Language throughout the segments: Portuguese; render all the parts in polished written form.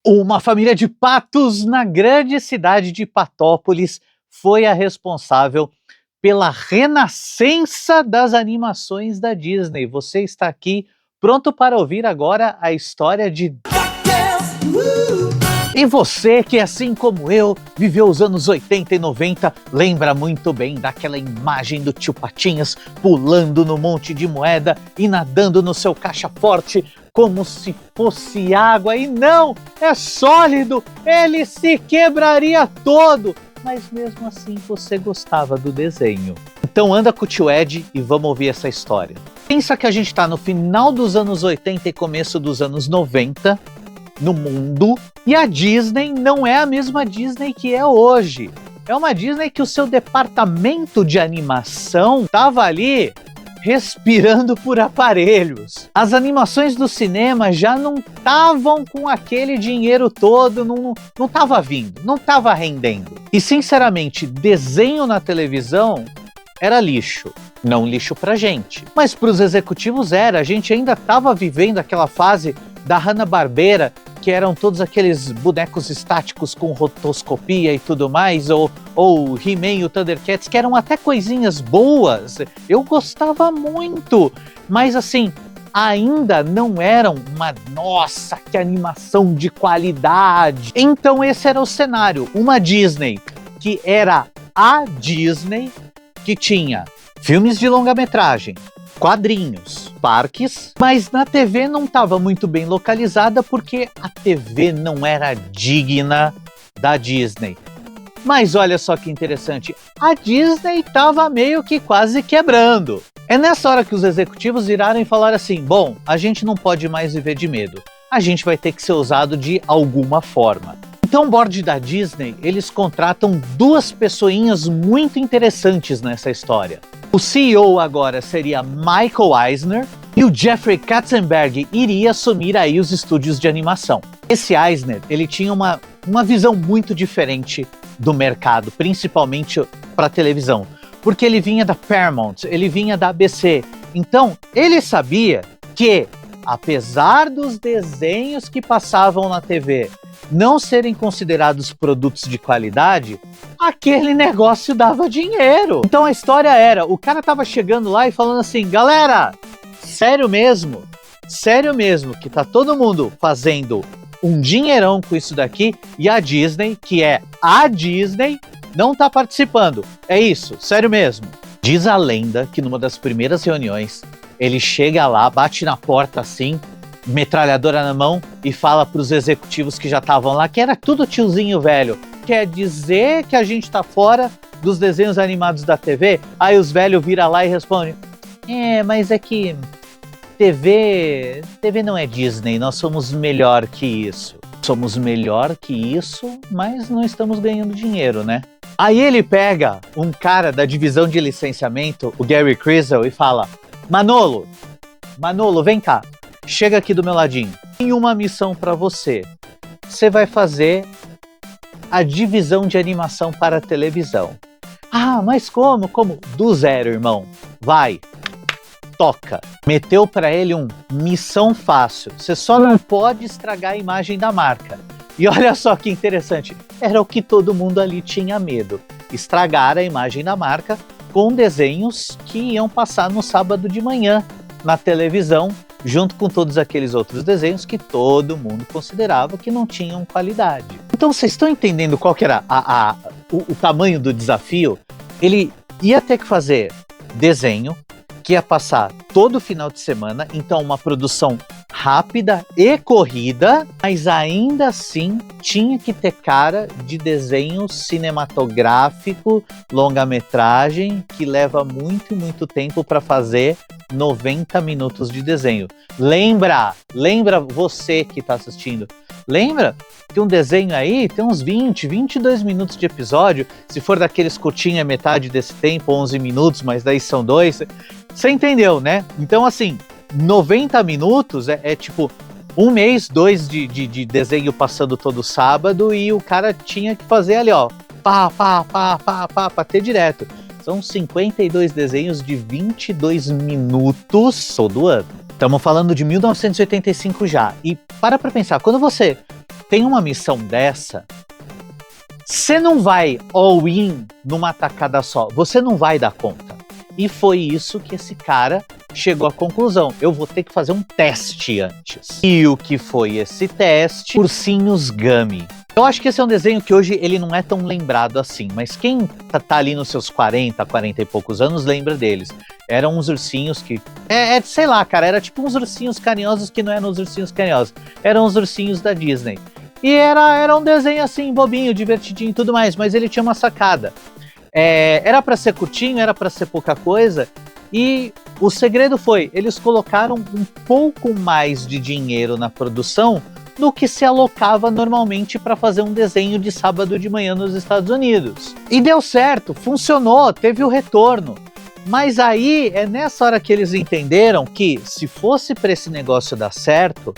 Uma família de patos na grande cidade de Patópolis foi a responsável pela renascença das animações da Disney. Você está aqui pronto para ouvir agora a história de... E você que, assim como eu, viveu os anos 80 e 90, lembra muito bem daquela imagem do tio Patinhas pulando no monte de moeda e nadando no seu caixa-forte como se fosse água. E não, é sólido, ele se quebraria todo. Mas mesmo assim você gostava do desenho. Então anda com o tio Ed e vamos ouvir essa história. Pensa que a gente está no final dos anos 80 e começo dos anos 90 no mundo, e a Disney não é a mesma Disney que é hoje. É uma Disney que o seu departamento de animação estava ali respirando por aparelhos. As animações do cinema já não estavam com aquele dinheiro todo, não estava vindo, não estava rendendo. E sinceramente, desenho na televisão era lixo. Não lixo pra gente, mas pros executivos era. A gente ainda estava vivendo aquela fase da Hanna-Barbera, que eram todos aqueles bonecos estáticos com rotoscopia e tudo mais, ou He-Man e o Thundercats, que eram até coisinhas boas. Eu gostava muito, mas assim, ainda não eram uma, nossa, que animação de qualidade. Então esse era o cenário, uma Disney que era a Disney, que tinha filmes de longa-metragem, quadrinhos, parques, mas na TV não estava muito bem localizada porque a TV não era digna da Disney. Mas olha só que interessante, a Disney estava meio que quase quebrando. É nessa hora que os executivos viraram e falaram assim: bom, a gente não pode mais viver de medo, a gente vai ter que ser usado de alguma forma. Então o board da Disney, eles contratam duas pessoinhas muito interessantes nessa história. O CEO agora seria Michael Eisner e o Jeffrey Katzenberg iria assumir aí os estúdios de animação. Esse Eisner, ele tinha uma visão muito diferente do mercado, principalmente para televisão, porque ele vinha da Paramount, ele vinha da ABC. Então ele sabia que, apesar dos desenhos que passavam na TV não serem considerados produtos de qualidade, aquele negócio dava dinheiro. Então a história era, o cara tava chegando lá e falando assim: galera, sério mesmo que tá todo mundo fazendo um dinheirão com isso daqui e a Disney, que é a Disney, não tá participando. É isso, sério mesmo. Diz a lenda que numa das primeiras reuniões, ele chega lá, bate na porta assim, metralhadora na mão, e fala para os executivos que já estavam lá, que era tudo tiozinho velho: quer dizer que a gente tá fora dos desenhos animados da TV? Aí os velhos viram lá e respondem: mas é que TV não é Disney, nós somos melhor que isso. Somos melhor que isso, mas não estamos ganhando dinheiro, né? Aí ele pega um cara da divisão de licenciamento, o Gary Criswell, e fala: Manolo, vem cá. Chega aqui do meu ladinho. Tem uma missão para você. Você vai fazer a divisão de animação para a televisão. Ah, mas como? Do zero, irmão. Vai. Toca. Meteu para ele missão fácil. Você só não pode estragar a imagem da marca. E olha só que interessante. Era o que todo mundo ali tinha medo. Estragar a imagem da marca com desenhos que iam passar no sábado de manhã na televisão, junto com todos aqueles outros desenhos que todo mundo considerava que não tinham qualidade. Então vocês estão entendendo qual que era o tamanho do desafio? Ele ia ter que fazer desenho, que ia passar todo final de semana, então uma produção rápida e corrida, mas ainda assim tinha que ter cara de desenho cinematográfico, longa-metragem, que leva muito tempo para fazer 90 minutos de desenho. Lembra você que está assistindo, lembra que um desenho aí tem uns 22 minutos de episódio, se for daqueles curtinhos é metade desse tempo, 11 minutos, mas daí são 2, você entendeu, né? Então assim, 90 minutos é tipo um mês, 2 de desenho passando todo sábado, e o cara tinha que fazer ali, ó, pra ter direto. São 52 desenhos de 22 minutos todo ano. Estamos falando de 1985 já. E para pensar, quando você tem uma missão dessa, você não vai all in numa tacada só, você não vai dar conta. E foi isso que esse cara chegou à conclusão. Eu vou ter que fazer um teste antes. E o que foi esse teste? Ursinhos Gummy. Eu acho que esse é um desenho que hoje ele não é tão lembrado assim, mas quem tá ali nos seus 40 e poucos anos lembra deles. Eram uns ursinhos que... sei lá, cara, era tipo uns ursinhos carinhosos que não eram uns ursinhos carinhosos. Eram os ursinhos da Disney. E era um desenho assim, bobinho, divertidinho e tudo mais, mas ele tinha uma sacada. Era pra ser curtinho, era pra ser pouca coisa, e o segredo foi, eles colocaram um pouco mais de dinheiro na produção do que se alocava normalmente para fazer um desenho de sábado de manhã nos Estados Unidos. E deu certo, funcionou, teve o retorno. Mas aí é nessa hora que eles entenderam que se fosse para esse negócio dar certo,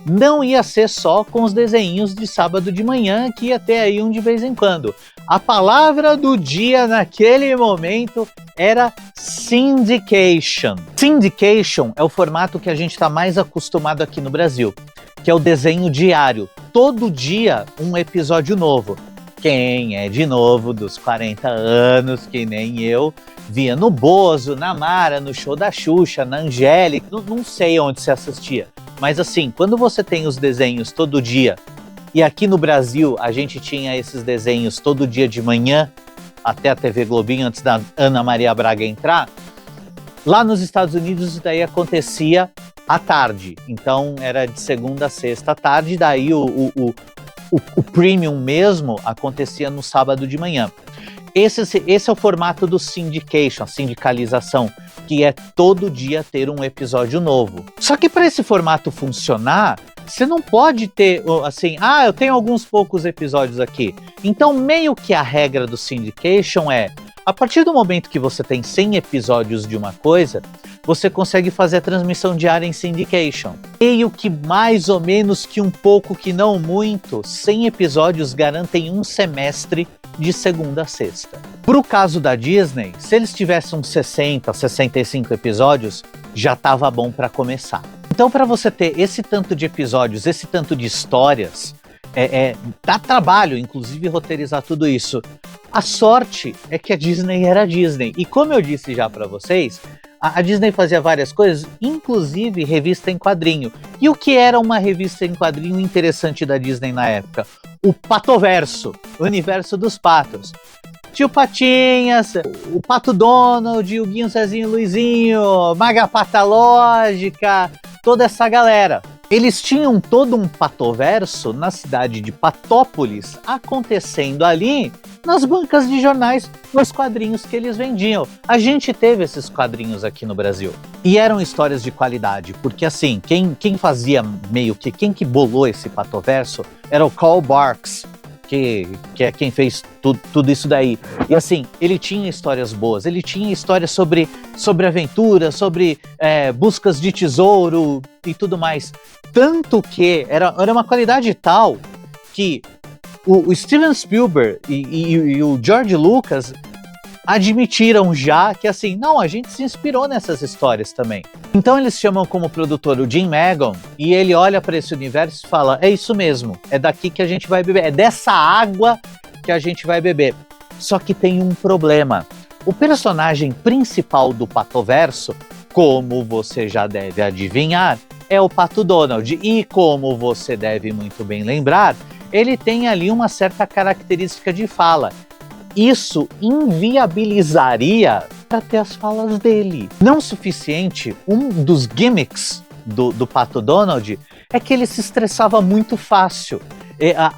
não ia ser só com os desenhos de sábado de manhã, que ia ter aí um de vez em quando. A palavra do dia naquele momento era syndication. Syndication é o formato que a gente está mais acostumado aqui no Brasil, que é o desenho diário. Todo dia um episódio novo. Quem é de novo dos 40 anos, que nem eu, via no Bozo, na Mara, no show da Xuxa, na Angélica, não sei onde se assistia. Mas assim, quando você tem os desenhos todo dia, e aqui no Brasil a gente tinha esses desenhos todo dia de manhã, até a TV Globinho, antes da Ana Maria Braga entrar, lá nos Estados Unidos isso daí acontecia à tarde. Então era de segunda a sexta à tarde, daí o premium mesmo acontecia no sábado de manhã. Esse é o formato do syndication, sindicalização, que é todo dia ter um episódio novo. Só que para esse formato funcionar, você não pode ter assim, eu tenho alguns poucos episódios aqui. Então meio que a regra do syndication é, a partir do momento que você tem 100 episódios de uma coisa, você consegue fazer a transmissão diária em syndication. Meio que mais ou menos que um pouco, que não muito, 100 episódios garantem um semestre de segunda a sexta. Pro caso da Disney, se eles tivessem uns 60, 65 episódios, já estava bom para começar. Então, para você ter esse tanto de episódios, esse tanto de histórias, dá trabalho, inclusive, roteirizar tudo isso. A sorte é que a Disney era a Disney. E como eu disse já para vocês, a Disney fazia várias coisas, inclusive revista em quadrinho. E o que era uma revista em quadrinho interessante da Disney na época? O Patoverso, o universo dos patos. Tio Patinhas, o Pato Donald, o Guinho, Zezinho, Luizinho, Maga Patológica, toda essa galera. Eles tinham todo um patoverso na cidade de Patópolis, acontecendo ali nas bancas de jornais, nos quadrinhos que eles vendiam. A gente teve esses quadrinhos aqui no Brasil. E eram histórias de qualidade, porque assim, quem fazia meio que, quem que bolou esse patoverso era o Carl Barks, que é quem fez tudo isso daí. E assim, ele tinha histórias boas, ele tinha histórias sobre aventura, sobre buscas de tesouro e tudo mais. Tanto que era uma qualidade tal que o Steven Spielberg e o George Lucas admitiram já que assim, não, a gente se inspirou nessas histórias também. Então eles chamam como produtor o Jim Magon e ele olha para esse universo e fala, é isso mesmo, é daqui que a gente vai beber, é dessa água que a gente vai beber. Só que tem um problema. O personagem principal do Patoverso, como você já deve adivinhar, é o Pato Donald. E como você deve muito bem lembrar, ele tem ali uma certa característica de fala. Isso inviabilizaria para ter as falas dele. Não suficiente, um dos gimmicks do Pato Donald é que ele se estressava muito fácil.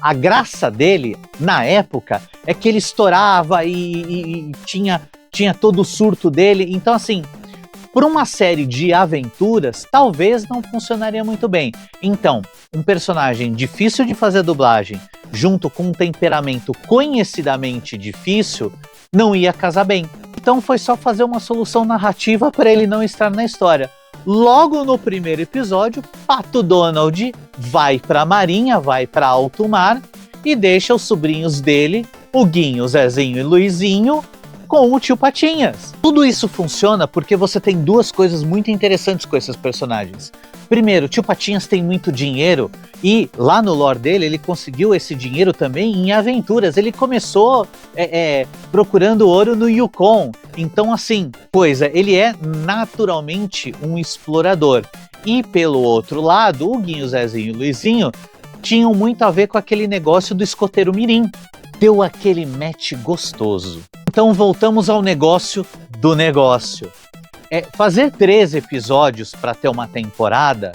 A graça dele, na época, é que ele estourava e tinha todo o surto dele. Então, assim, por uma série de aventuras, talvez não funcionaria muito bem. Então, um personagem difícil de fazer dublagem, junto com um temperamento conhecidamente difícil, não ia casar bem. Então foi só fazer uma solução narrativa para ele não estar na história. Logo no primeiro episódio, Pato Donald vai para a marinha, vai para alto mar e deixa os sobrinhos dele, o Guinho, Zezinho e Luizinho, com o Tio Patinhas. Tudo isso funciona porque você tem duas coisas muito interessantes com esses personagens. Primeiro, o Tio Patinhas tem muito dinheiro e lá no lore dele ele conseguiu esse dinheiro também em aventuras. Ele começou procurando ouro no Yukon. Então assim, ele é naturalmente um explorador. E pelo outro lado, o Guinho, Zezinho e o Luizinho tinham muito a ver com aquele negócio do escoteiro mirim. Deu aquele match gostoso. Então voltamos ao negócio do negócio. Fazer 3 episódios para ter uma temporada,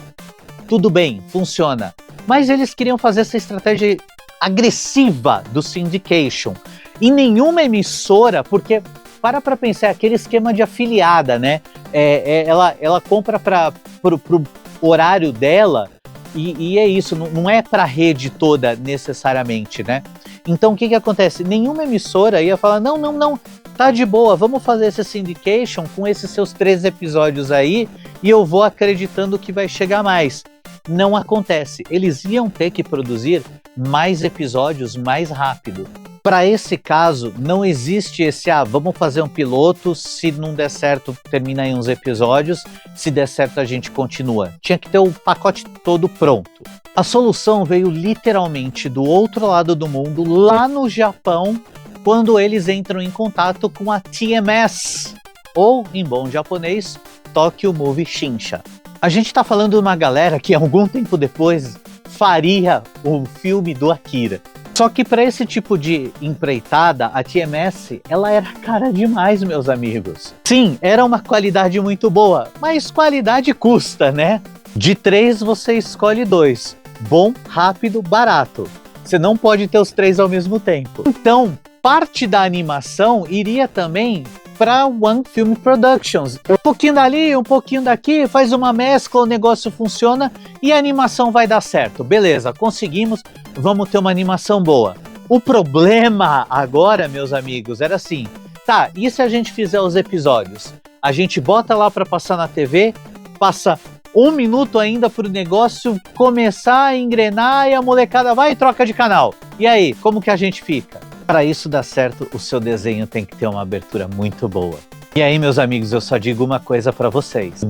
tudo bem, funciona. Mas eles queriam fazer essa estratégia agressiva do syndication. E nenhuma emissora, porque para pensar, aquele esquema de afiliada, né? Ela compra pro horário dela e é isso, não é para a rede toda necessariamente, né? Então o que acontece? Nenhuma emissora ia falar, não, tá de boa, vamos fazer esse syndication com esses seus 3 episódios aí e eu vou acreditando que vai chegar mais. Não acontece, eles iam ter que produzir mais episódios mais rápido. Para esse caso, não existe esse, vamos fazer um piloto, se não der certo, termina aí uns episódios, se der certo a gente continua. Tinha que ter o pacote todo pronto. A solução veio literalmente do outro lado do mundo, lá no Japão, quando eles entram em contato com a TMS, ou, em bom japonês, Tokyo Movie Shinsha. A gente está falando de uma galera que algum tempo depois faria o filme do Akira. Só que para esse tipo de empreitada, a TMS, ela era cara demais, meus amigos. Sim, era uma qualidade muito boa, mas qualidade custa, né? De 3 você escolhe 2. Bom, rápido, barato. Você não pode ter os 3 ao mesmo tempo. Então, parte da animação iria também para One Film Productions. Um pouquinho dali, um pouquinho daqui, faz uma mescla, o negócio funciona e a animação vai dar certo. Beleza, conseguimos, vamos ter uma animação boa. O problema agora, meus amigos, era assim, tá, e se a gente fizer os episódios? A gente bota lá para passar na TV, passa 1 minuto ainda pro negócio começar a engrenar e a molecada vai e troca de canal. E aí, como que a gente fica? Para isso dar certo, o seu desenho tem que ter uma abertura muito boa. E aí, meus amigos, eu só digo uma coisa para vocês.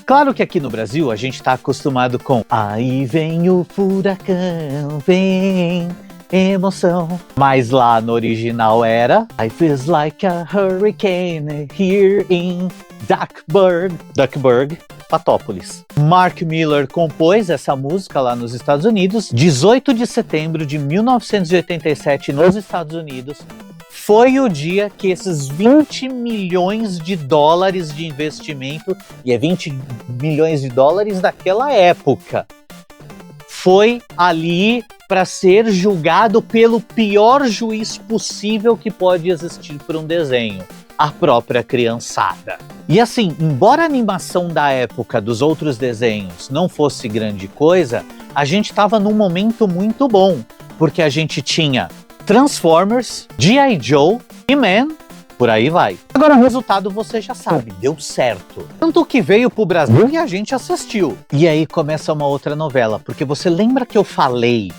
Claro que aqui no Brasil a gente tá acostumado com aí vem o furacão, vem emoção. Mas lá no original era I feels like a hurricane here in Duckburg, Patópolis. Mark Miller compôs essa música lá nos Estados Unidos, 18 de setembro de 1987 nos Estados Unidos. Foi o dia que esses 20 milhões de dólares de investimento, e é 20 milhões de dólares daquela época, foi ali para ser julgado pelo pior juiz possível que pode existir para um desenho, a própria criançada. E assim, embora a animação da época dos outros desenhos não fosse grande coisa, a gente estava num momento muito bom, porque a gente tinha Transformers, G.I. Joe, He-Man, por aí vai. Agora o resultado você já sabe, deu certo. Tanto que veio pro Brasil e a gente assistiu. E aí começa uma outra novela, porque você lembra que eu falei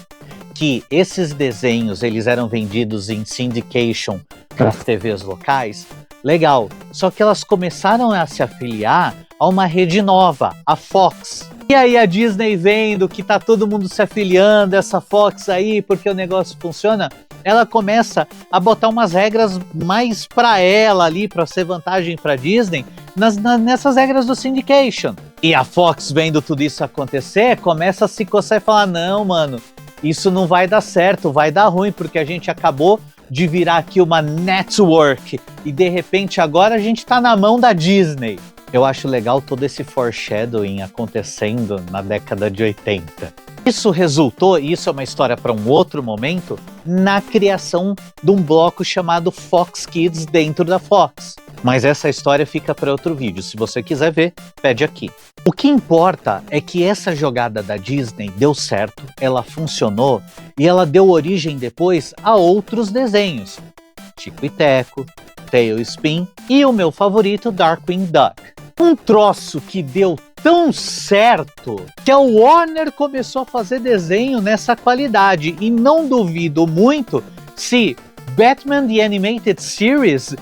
que esses desenhos eles eram vendidos em syndication para as TVs locais? Legal, só que elas começaram a se afiliar a uma rede nova, a Fox. E aí a Disney vendo que tá todo mundo se afiliando a essa Fox aí porque o negócio funciona, ela começa a botar umas regras mais para ela ali, para ser vantagem para Disney, nessas regras do syndication. E a Fox vendo tudo isso acontecer, começa a se coçar e falar, não, mano, isso não vai dar certo, vai dar ruim, porque a gente acabou de virar aqui uma network e de repente agora a gente tá na mão da Disney. Eu acho legal todo esse foreshadowing acontecendo na década de 80. Isso resultou, e isso é uma história para um outro momento, na criação de um bloco chamado Fox Kids dentro da Fox. Mas essa história fica para outro vídeo. Se você quiser ver, pede aqui. O que importa é que essa jogada da Disney deu certo, ela funcionou e ela deu origem depois a outros desenhos. Tico e Teco, Tailspin e o meu favorito, Darkwing Duck. Um troço que deu tão certo que a Warner começou a fazer desenho nessa qualidade. E não duvido muito se Batman The Animated Series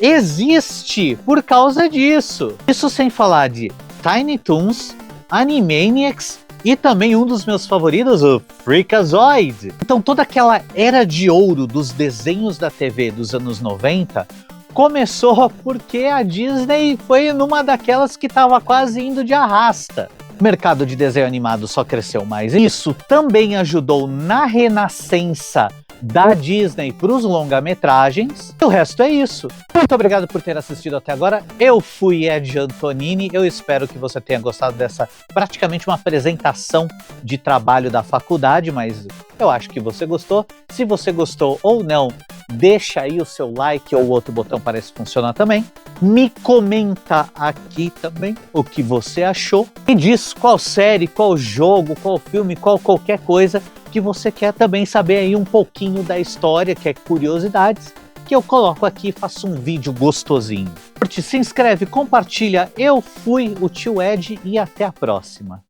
existe por causa disso. Isso sem falar de Tiny Toons, Animaniacs e também um dos meus favoritos, o Freakazoid. Então toda aquela era de ouro dos desenhos da TV dos anos 90 começou porque a Disney foi numa daquelas que estava quase indo de arrasta. O mercado de desenho animado só cresceu mais. Isso também ajudou na renascença da Disney para os longa-metragens. E o resto é isso. Muito obrigado por ter assistido até agora. Eu fui Ed Antonini. Eu espero que você tenha gostado dessa praticamente uma apresentação de trabalho da faculdade, mas eu acho que você gostou. Se você gostou ou não, deixa aí o seu like ou o outro botão parece funcionar também. Me comenta aqui também o que você achou. Me diz qual série, qual jogo, qual filme, qual qualquer coisa que você quer também saber aí um pouquinho da história, que é curiosidades, que eu coloco aqui e faço um vídeo gostosinho. Curte, se inscreve, compartilha. Eu fui o Tio Ed e até a próxima.